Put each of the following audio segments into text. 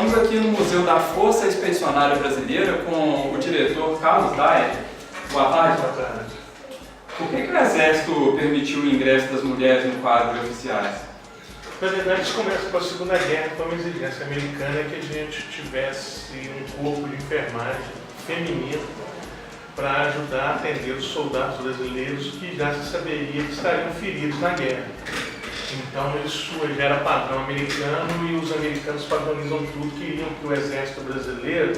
Estamos aqui no Museu da Força Expedicionária Brasileira com o diretor Carlos Dyer. Boa tarde. Boa tarde. Por que o Exército permitiu o ingresso das mulheres no quadro de oficiais? Na verdade, isso começa com a Segunda Guerra, com uma exigência americana que a gente tivesse um corpo de enfermagem feminino para ajudar a atender os soldados brasileiros que já se saberia que estariam feridos na guerra. Então isso já era padrão americano e os americanos padronizam tudo, queriam que o exército brasileiro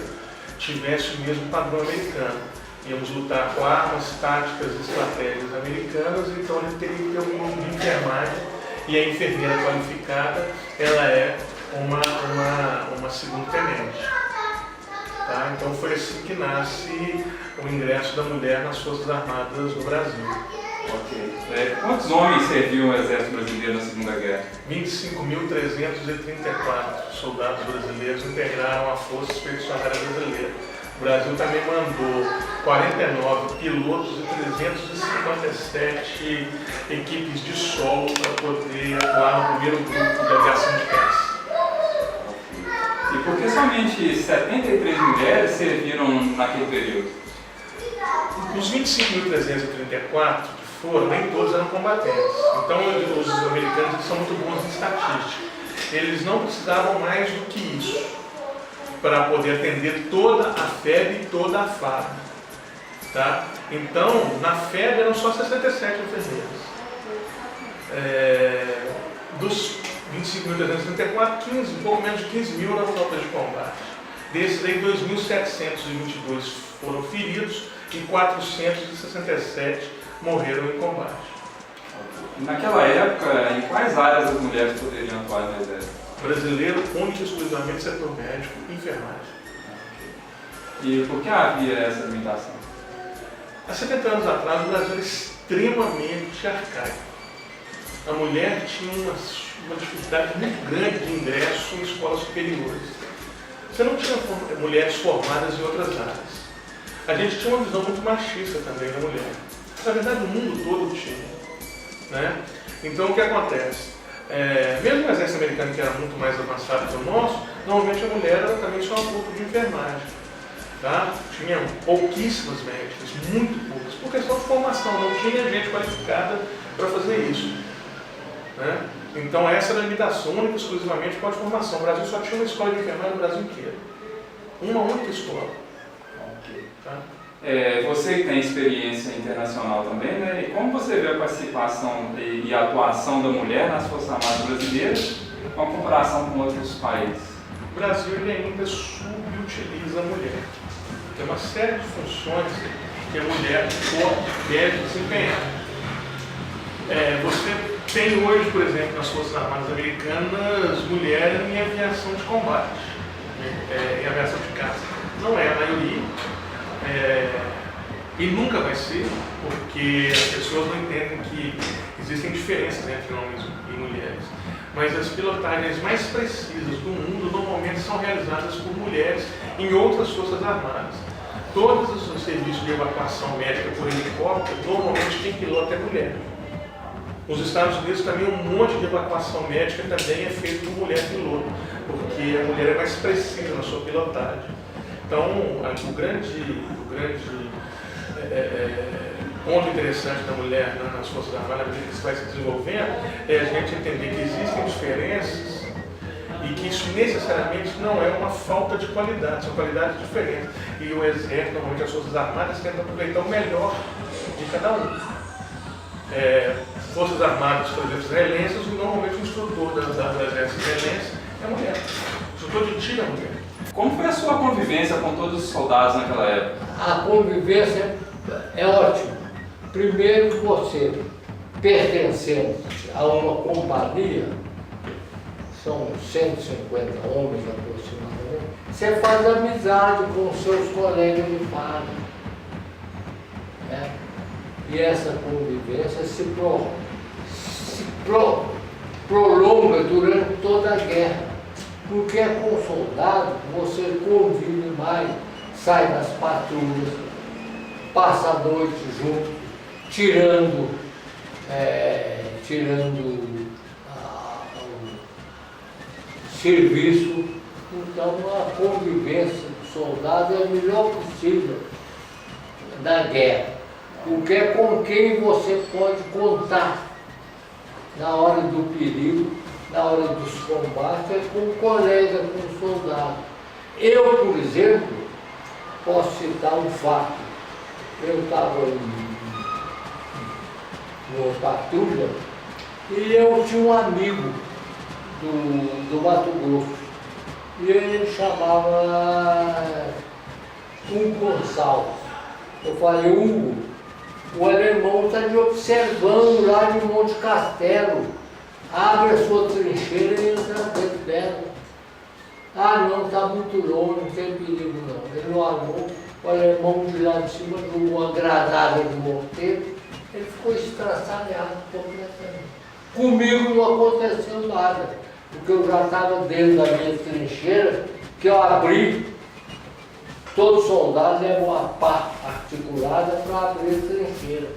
tivesse o mesmo padrão americano. Íamos lutar com armas, táticas e estratégias americanas, então ele teria que ter um grupo de enfermagem e a enfermeira qualificada, ela é uma segunda-tenente. Tá? Então foi assim que nasce o ingresso da mulher nas Forças Armadas no Brasil. Ok. Quantos homens serviam o Exército Brasileiro na Segunda Guerra? 25.334 soldados brasileiros integraram a Força Expedicionária Brasileira. O Brasil também mandou 49 pilotos e 357 equipes de solo para poder atuar no primeiro grupo de aviação de caça. E por que somente 73 mulheres serviram naquele período? Os 25.334 que foram, nem todos eram combatentes. Então os americanos são muito bons em estatística. Eles não precisavam mais do que isso para poder atender toda a FEB e toda a FAB. Tá? Então, na FEB eram só 67 enfermeiras. Dos 25.334, um pouco menos de 15 mil eram tropas de combate. Desses aí, 2.722 foram feridos e 467 morreram em combate. Naquela época, em quais áreas as mulheres poderiam atuar no Exército? Brasileiro, único e exclusivamente setor médico e enfermagem. E por que havia essa limitação? Há 70 anos atrás, o Brasil era extremamente arcaico. A mulher tinha uma dificuldade muito grande de ingresso em escolas superiores. Você não tinha mulheres formadas em outras áreas. A gente tinha uma visão muito machista também da mulher. Na verdade, o mundo todo tinha. Né? Então, o que acontece? Mesmo o exército americano, que era muito mais avançado que o nosso, normalmente a mulher era também só um grupo de enfermagem. Tá? Tinha pouquíssimas médicas, muito poucas, por questão de formação, não tinha gente qualificada para fazer isso. Né? Então essa era a limitação, única e exclusivamente com a formação. O Brasil só tinha uma escola de enfermagem no Brasil inteiro. Uma única escola. Okay. Tá? Você que tem experiência internacional também, né? E como você vê a participação e a atuação da mulher nas Forças Armadas Brasileiras com a comparação com outros países? O Brasil ele ainda subutiliza a mulher. Tem uma série de funções que a mulher deve desempenhar. Você tem hoje, por exemplo, nas Forças Armadas Americanas, mulheres em aviação de combate, em aviação de caça. Não é a maioria, e nunca vai ser, porque as pessoas não entendem que existem diferenças entre homens e mulheres. Mas as pilotagens mais precisas do mundo normalmente são realizadas por mulheres em outras forças armadas. Todos os serviços de evacuação médica por helicóptero, normalmente quem pilota é mulher. Nos Estados Unidos também um monte de evacuação médica também é feito por mulher piloto, porque a mulher é mais precisa na sua pilotagem. Então, o grande ponto interessante da mulher nas Forças Armadas, à medida que isso vai se desenvolvendo, é a gente entender que existem diferenças e que isso necessariamente não é uma falta de qualidade, são qualidades diferentes. E o Exército, normalmente as Forças Armadas, tentam aproveitar o melhor de cada um. Forças Armadas, por exemplo, israelenses, normalmente o instrutor do Exército israelense é mulher. O instrutor de tiro é mulher. Como foi a sua convivência com todos os soldados naquela época? A convivência é ótima. Primeiro, você pertencendo a uma companhia, são 150 homens aproximadamente, você faz amizade com os seus colegas de farda. Né? E essa convivência se prolonga durante toda a guerra. Porque é com soldado que você convive mais, sai das patrulhas, passa a noite junto, tirando o serviço. Então a convivência do soldado é a melhor possível na guerra, porque é com quem você pode contar na hora do perigo, na hora dos combates, é com o colega, com o soldado. Eu, por exemplo, posso citar um fato. Eu estava numa patrulha e eu tinha um amigo do Mato Grosso. E ele chamava Hugo Gonçalves. Eu falei, Hugo, o alemão está me observando lá de Monte Castelo. Abre a sua trincheira e entra dentro dela. Ah, não, está muito longe, não tem perigo não. Ele não armou, o alemão de lá de cima jogou uma granada de morteiro, ele ficou estraçalhado completamente. Comigo não aconteceu nada, porque eu já estava dentro da minha trincheira, que eu abri, todo soldado leva uma pá articulada para abrir a trincheira.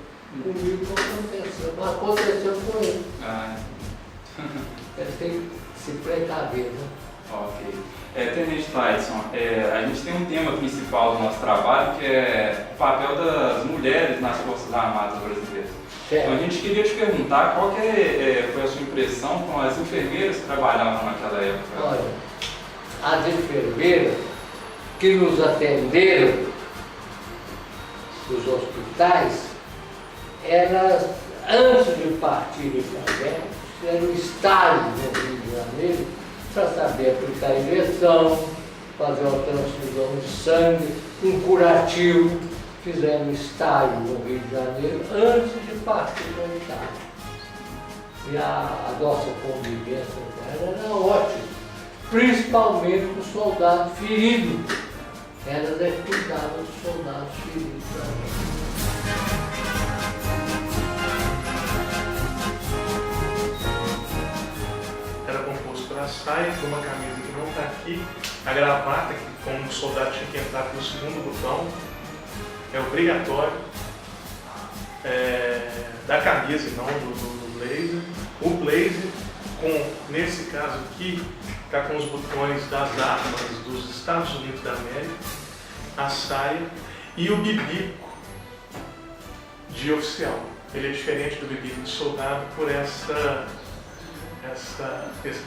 Comigo não aconteceu, mas aconteceu com ele. Ele tem que se precaver, né? Ok. Tenente Tyson, a gente tem um tema principal do nosso trabalho que é o papel das mulheres nas Forças Armadas brasileiras. Então a gente queria te perguntar qual que foi a sua impressão com as enfermeiras que trabalhavam naquela época. Olha, as enfermeiras que nos atenderam nos hospitais, elas, antes de partirem para a guerra, fizeram estágio no Rio de Janeiro para saber aplicar injeção, fazer uma transfusão de sangue, um curativo. Fizeram estágio no Rio de Janeiro antes de partir para a Itália. E a nossa convivência com ela era ótima, principalmente com o soldado ferido. Elas cuidavam dos soldados feridos também. Era composto pela saia, por uma camisa que não está aqui, a gravata, que como o soldado tinha que entrar pelo segundo botão, é obrigatório, da camisa e não do blazer. O blazer, nesse caso aqui, está com os botões das armas dos Estados Unidos da América, a saia e o bibico de oficial. Ele é diferente do bibico de soldado por esse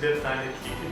detalhe aqui que tem.